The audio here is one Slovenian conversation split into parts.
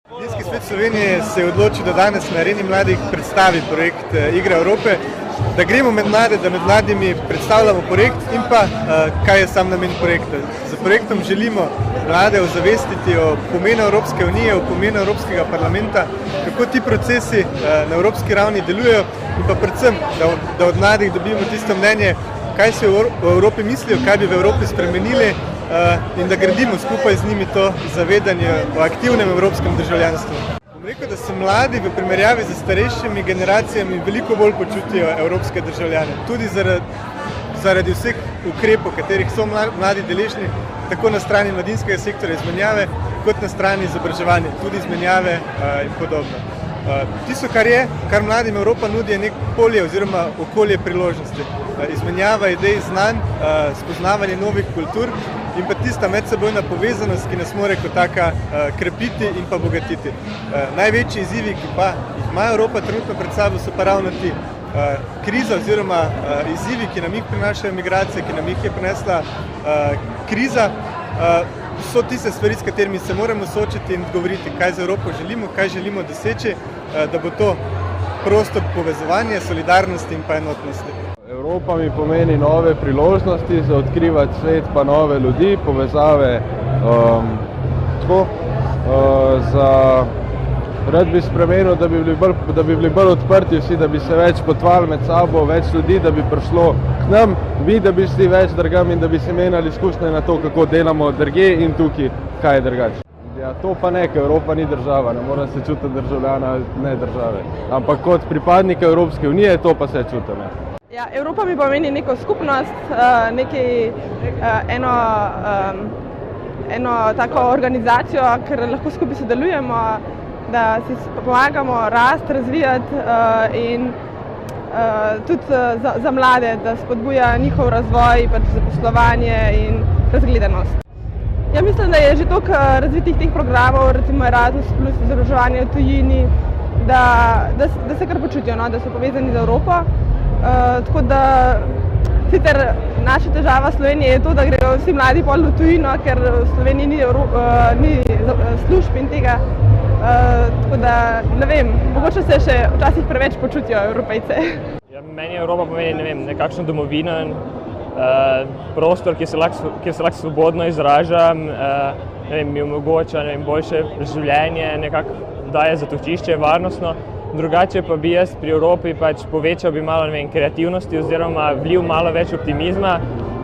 Mladinski svet Slovenije se je odločil, da danes na Areni mladih predstavi projekt Igre Evrope, da gremo med mlade, da med mladimi predstavljamo projekt in pa kaj je sam namen projekta. Z projektom želimo mlade ozavestiti o pomenu Evropske unije, o pomenu Evropskega parlamenta, kako ti procesi na evropski ravni delujejo in pa predvsem, da od mladih dobimo tisto mnenje, kaj si v Evropi mislijo, kaj bi v Evropi spremenili in da gradimo skupaj z njimi to zavedanje o aktivnem evropskem državljanstvu. Bom rekel, da se mladi v primerjavi z starejšimi generacijami veliko bolj počutijo evropske državljane. Tudi zaradi vseh ukrepov, katerih so mladi deležni, tako na strani mladinskega sektorja izmenjave, kot na strani izobraževanja, tudi izmenjave in podobno. Tisto, kar mladim Evropa nudi, je nek polje oziroma okolje priložnosti. Izmenjava idej, znanj, spoznavanje novih kultur in pa tista medsebojna povezanost, ki nas more kot taka krepiti in pa bogatiti. Največji izzivi, ki pa jih ima Evropa trenutno pred sabo, so pa ravno ti. Kriza oziroma izzivi, ki nam jih prinašajo migracije, ki nam jih je prinesla kriza, so tiste stvari, s katerimi se moramo soočiti in odgovoriti, kaj z Evropo želimo, kaj želimo doseči, da bo to prostor povezovanja, solidarnosti in pa enotnosti. Evropa mi pomeni nove priložnosti za odkrivati svet, pa nove ljudi, povezave rad bi spremenil, da bi bili bolj odprti vsi, da bi se več potovali med sabo, več ljudi, da bi prišlo k nam, vi, da bi šli več drugam in da bi se menjali izkušnje na to, kako delamo drugje in tukaj, kaj je drugače. Ja, to pa ne, ker Evropa ni država, ne moram se čutiti državljana, ne države. Ampak kot pripadnika Evropske unije, to pa se čutim. Ja, Evropa mi pomeni neko skupnost, eno tako organizacijo, ker lahko skupaj sodelujemo, da si pomagamo rasti, razvijati in tudi za mlade, da spodbuja njihov razvoj, zaposlovanje in razgledanost. Ja, mislim, da je že toliko razvitih teh programov, recimo Erasmus plus, izobraževanje v tujini, da se kar počutijo, no, da so povezani z Evropo. Tako da sicer naša težava Slovenije je to, da grejo vsi mladi pol v tujino, ker v Sloveniji ni služb in tega. Tako da, ne vem, mogoče se še včasih preveč počutijo Evropejce. Ja, meni Evropa pomeni, ne vem, nekakšno domovino, prostor, kjer se lahko svobodno izražam, ne vem, mi omogoča, ne vem, boljše življenje, nekako daje zatočišče, varnostno. Drugače pa bi jaz pri Evropi pač povečal bi malo, ne vem, kreativnosti oziroma vlil malo več optimizma,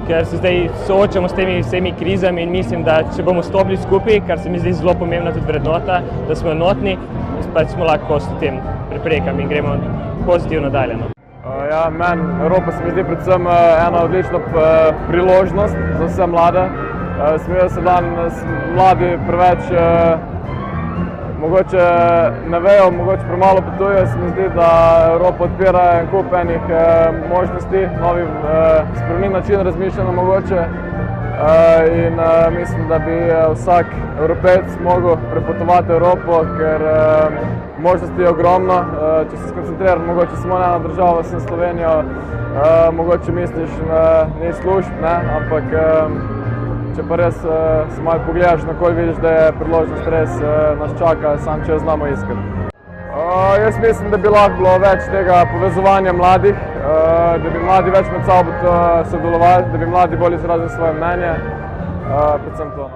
ker se zdaj soočamo s temi vsemi krizami in mislim, da če bomo stopili skupaj, kar se mi zdi zelo pomembna tudi vrednota, da smo enotni, pač smo lahko s tem preprekam in gremo pozitivno dalje. Ja, meni Evropa se mi zdi predvsem ena odlična priložnost za vse mlade. Smejo se danes mladi preveč mogoče ne vejo, mogoče premalo potujejo, se mi zdi, da Evropa odpira en kup enih možnosti, novi spremenjen način razmišljanja mogoče in mislim, da bi vsak Evropejec mogel prepotovati Evropo, ker možnosti je ogromno. Če se skoncentriraš mogoče samo na eno državo, sem Slovenijo, mogoče misliš, ni služb, ne, ampak če pa res se malo pogledaš, na kol vidiš, da je priložnost res nas čaka, sam če jo znamo iskati. Jaz mislim, da bi lahko bilo več tega povezovanja mladih, da bi mladi več med sabo sodelovali, da bi mladi bolj izrazili svoje mnenje, predvsem to.